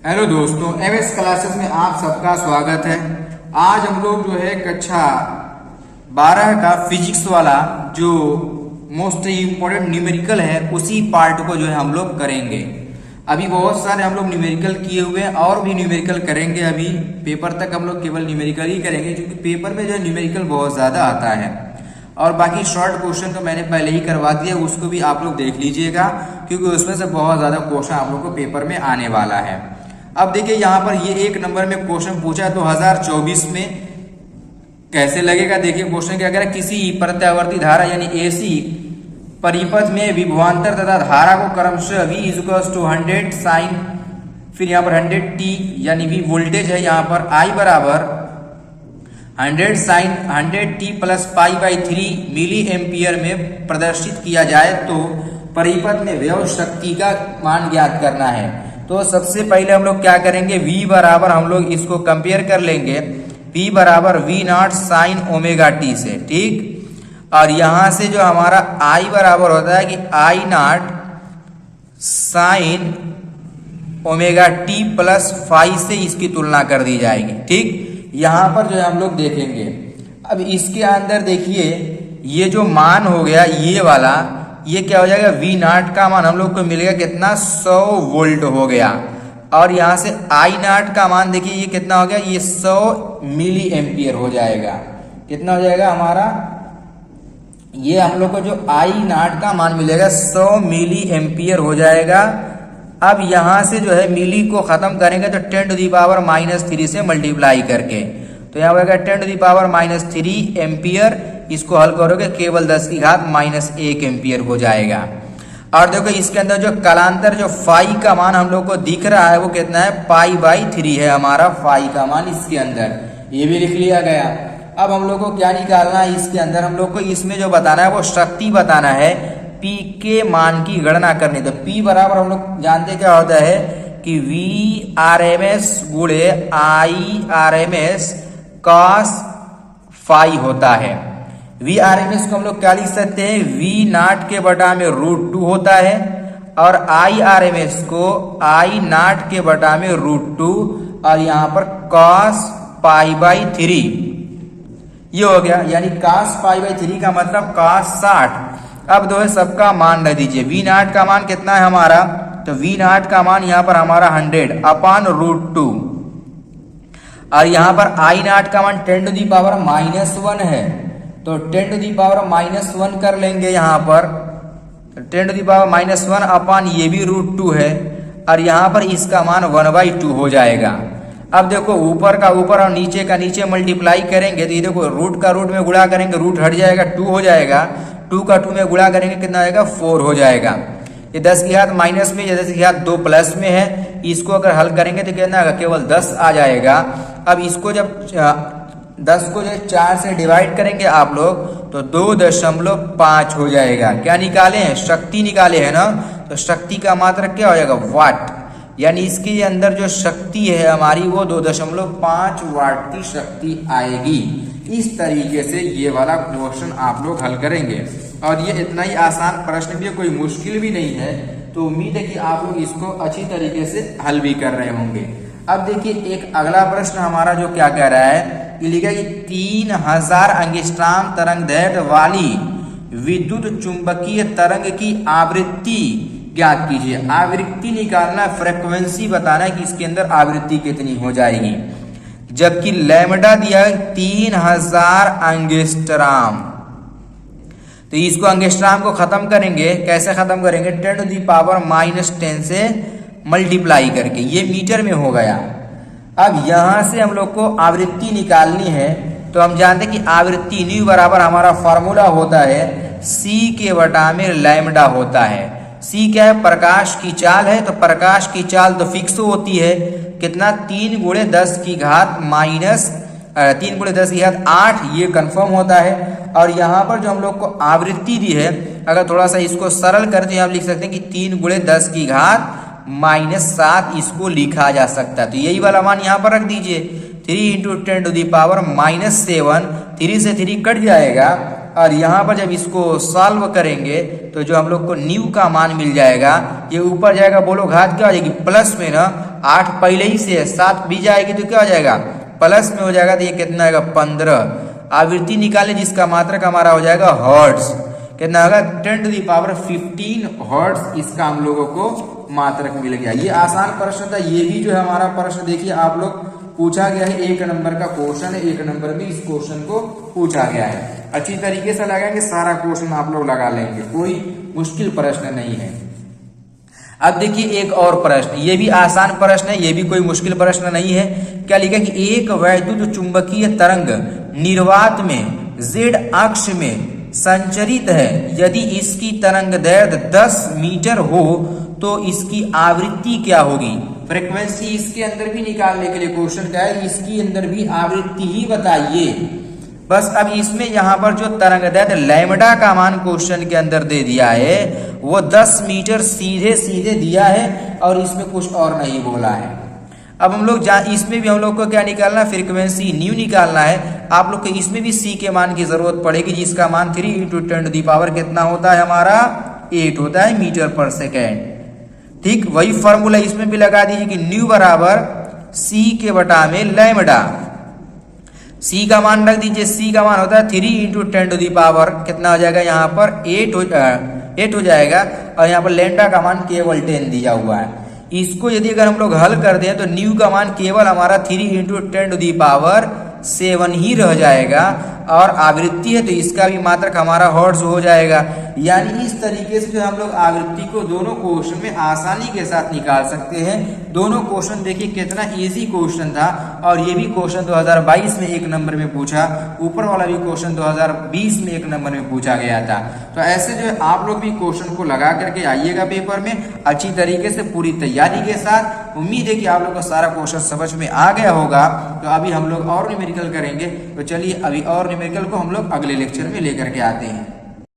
Hello दोस्तों, MS classes में आप सबका स्वागत है। आज हम लोग जो है कक्षा 12 का फिजिक्स वाला जो मोस्ट इम्पोर्टेंट न्यूमेरिकल है उसी पार्ट को जो है हम लोग करेंगे। अभी बहुत सारे हम लोग न्यूमेरिकल किए हुए हैं और भी न्यूमेरिकल करेंगे। अभी पेपर तक हम लोग केवल न्यूमेरिकल ही करेंगे क्योंकि पेपर में जो है न्यूमेरिकल बहुत ज़्यादा आता है। और बाकी शॉर्ट क्वेश्चन तो मैंने पहले ही करवा दिया, उसको भी आप लोग देख लीजिएगा क्योंकि उसमें से बहुत ज़्यादा क्वेश्चन आप लोग को पेपर में आने वाला है। अब देखिए यहाँ पर ये 1 नंबर में क्वेश्चन पूछा है 2024 में कैसे लगेगा। देखिए क्वेश्चन क्या कह रहा है, किसी प्रत्यावर्ती धारा यानी एसी परिपथ में विभवांतर तथा धारा को क्रमशः V = 100 साइन, फिर यहाँ पर 100 t यानी V वोल्टेज है, यहाँ पर I बराबर 100 sine 100 t plus π/3 milliampere में प्रदर्शित किया जाए तो परिपथ में व्यय शक्ति का मान ज्ञात करना है। तो सबसे पहले हम लोग क्या करेंगे, V बराबर हम लोग इसको कंपेयर कर लेंगे, V बराबर V0 साइन ओमेगा t से, ठीक। और यहां से जो हमारा I बराबर होता है कि I0 sine omega t plus phi से इसकी तुलना कर दी जाएगी, ठीक। यहां पर जो है हम लोग देखेंगे। अब इसके अंदर देखिए ये जो मान हो गया ये वाला, ये क्या हो जाएगा, V0 का मान हम लोग को मिलेगा कितना, 100 वोल्ट हो गया। और यहाँ से I0 का मान देखिए ये कितना हो गया, ये 100 मिली एम्पियर हो जाएगा। कितना हो जाएगा हमारा, ये हम लोग को जो I0 का मान मिलेगा 100 मिली एम्पियर हो जाएगा। अब यहाँ से जो है मिली को खत्म करेंगे तो 10⁻³ से मल्टीप्लाई करके, तो यहाँ होगा 10⁻³ एम्पियर। इसको हल करोगे केवल 10⁻⁻1 एम्पियर हो जाएगा। और देखो इसके अंदर जो कालांतर जो फाई का मान हम लोग को दिख रहा है वो कितना है, π/3 है हमारा फाई का मान इसके अंदर, ये भी लिख लिया गया। अब हम लोग को क्या निकालना है इसके अंदर, हम लोग को इसमें जो बताना है वो शक्ति बताना है, P के मान की गणना करनी। तो P बराबर हम लोग जानते क्या होता है कि Vrms गुणे Irms cos फाई होता है। Vrms को हम लोग क्या लिख सकते हैं, V0 के बटा में √2 होता है, और Irms को I0 के बटा में √2, और यहाँ पर cos π/3 ये हो गया, यानी cos π/3 का मतलब cos 60। अब दो है सबका मान रख दीजिए। V0 का मान कितना है हमारा, तो V0 का मान यहाँ पर हमारा 100/√2, और यहाँ पर I0 का मान 10⁻⁻1 है, तो 10⁻⁻1 कर लेंगे यहाँ पर, 10⁻⁻1 अपान ये भी √2 है, और यहाँ पर इसका मान 1/2 हो जाएगा। अब देखो ऊपर का ऊपर और नीचे का नीचे मल्टीप्लाई करेंगे तो ये देखो रूट का रूट में गुणा करेंगे, रूट हट जाएगा, 2 हो जाएगा, 2 का 2 में गुणा करेंगे कितना आएगा, 4 हो जाएगा। ये 10 की घात माइनस में, ये 10 की घात 2 प्लस में है, इसको अगर हल करेंगे तो कितना आएगा, केवल 10 आ जाएगा। अब इसको जब 10 को जब 4 से डिवाइड करेंगे आप लोग तो 2.5 हो जाएगा। क्या निकाले हैं, शक्ति निकाले हैं ना, तो शक्ति का मात्रक क्या हो जाएगा, वाट, यानी इसके अंदर जो शक्ति है हमारी वो 2.5 वाट की शक्ति आएगी। इस तरीके से ये वाला क्वेश्चन आप लोग हल करेंगे, और ये इतना ही आसान प्रश्न भी है, कोई मुश्किल भी नहीं है। तो उम्मीद है कि आप लोग इसको अच्छी तरीके से हल भी कर रहे होंगे। अब देखिए एक अगला प्रश्न हमारा जो क्या कह रहा है, लिखा कि 3000 एंगस्ट्रॉम तरंग दैर्घ्य वाली विद्युत चुंबकीय तरंग की आवृत्ति ज्ञात कीजिए। आवृत्ति निकालना, फ्रीक्वेंसी बताना है कि इसके अंदर आवृत्ति कितनी हो जाएगी, जबकि लैम्डा दिया 3000 एंगस्ट्रॉम। तो इसको एंगस्ट्रॉम को खत्म करेंगे, कैसे खत्म करेंगे, 10⁻⁻10 से मल्टीप्लाई करके, ये मीटर में हो गया। अब यहां से हम लोग को आवृत्ति निकालनी है, तो हम जानते हैं कि आवृत्ति न्यू बराबर हमारा फॉर्मूला होता है C के बटा में लैम्डा होता है। C क्या है, प्रकाश की चाल है, तो प्रकाश की चाल तो फिक्स होती है, कितना, 3 × 10 की घात माइनस 3 × 10 की घात 8, ये कंफर्म होता है। और यहाँ पर जो हम लोग को आवृत्ति दी है, अगर थोड़ा सा इसको सरल करते हैं आप लिख सकते हैं कि 3 × 10 की घात -7 इसको लिखा जा सकता है। तो यही वाला मान यहाँ पर रख दीजिए, 3 × 10⁻⁻7, 3 से 3 कट जाएगा, और यहाँ पर जब इसको सॉल्व करेंगे तो जो हम लोग को न्यू का मान मिल जाएगा, ये ऊपर जाएगा, बोलो घात क्या हो जाएगी, प्लस में ना, 8 पहले ही से है, 7 भी जाएगी तो क्या हो जाएगा प्लस में हो जाएगा, तो ये कितना आएगा 15। आवृत्ति निकाले जिसका मात्रक हमारा हो जाएगा हर्ट्ज, कितना होगा 10⁻15 हर्ट्ज, इसका हम लोगों को मात्रक मिल गया। ये आसान प्रश्न था, ये भी जो है हमारा प्रश्न देखिए आप लोग पूछा गया है, 1 नंबर का क्वेश्चन है, 1 नंबर में इस क्वेश्चन को पूछा गया है। अच्छी तरीके से लगाएंगे सारा क्वेश्चन आप लोग लगा लेंगे, कोई मुश्किल प्रश्न नहीं है। अब देखिए एक और प्रश्न, ये भी आसान प्रश्न है, ये भी कोई मुश्किल प्रश्न नहीं है। क्या लिखा कि एक वैद्युत चुंबकीय तरंग निर्वात में z अक्ष में संचरित है, यदि इसकी तरंग दैर्घ्य 10 मीटर हो तो इसकी आवृत्ति क्या होगी। फ्रीक्वेंसी इसके अंदर भी निकालने के लिए क्वेश्चन क्या है, इसकी अंदर भी आवृत्ति ही बताइए बस। अब इसमें यहाँ पर जो तरंग दैर्घ्य लैम्डा का मान क्वेश्चन के अंदर दे दिया है वो 10 मीटर सीधे सीधे दिया है और इसमें कुछ और नहीं बोला है। अब हम लोग इसमें भी हम लोग को क्या निकालना है, फ्रीक्वेंसी न्यू निकालना है। आप लोग को इसमें भी सी के मान की जरूरत पड़ेगी, जिसका मान 3 × 10⁻, कितना होता है हमारा 8 होता है मीटर पर सेकेंड। ठीक वही फॉर्मूला इसमें भी लगा दीजिए कि न्यू बराबर सी के बटा में लैम्डा, सी का मान रख दीजिए, सी का मान होता है 3 × 10⁻, कितना हो जाएगा यहाँ पर 8 हो जाएगा, और यहाँ पर लैम्डा का मान केवल 10 दिया हुआ है। इसको यदि अगर हम लोग हल कर दें तो न्यू का मान केवल हमारा 3 × 10⁻7 ही रह जाएगा, और आवृत्ति है तो इसका भी मात्रक हमारा हर्ट्ज हो जाएगा। यानी इस तरीके से जो हम लोग आवृत्ति को दोनों क्वेश्चन में आसानी के साथ निकाल सकते हैं। दोनों क्वेश्चन देखिए कितना इजी क्वेश्चन था, और ये भी क्वेश्चन 2022 में 1 नंबर में पूछा, ऊपर वाला भी क्वेश्चन 2020 में 1 नंबर में पूछा गया था। तो ऐसे जो है आप लोग भी क्वेश्चन को लगा करके आइएगा पेपर में अच्छी तरीके से पूरी तैयारी के साथ। उम्मीद है कि आप लोग को सारा क्वेश्चन समझ में आ गया होगा। तो अभी हम लोग और न्यूमेरिकल करेंगे, तो चलिए अभी और न्यूमेरिकल को हम लोग अगले लेक्चर में लेकर के आते हैं।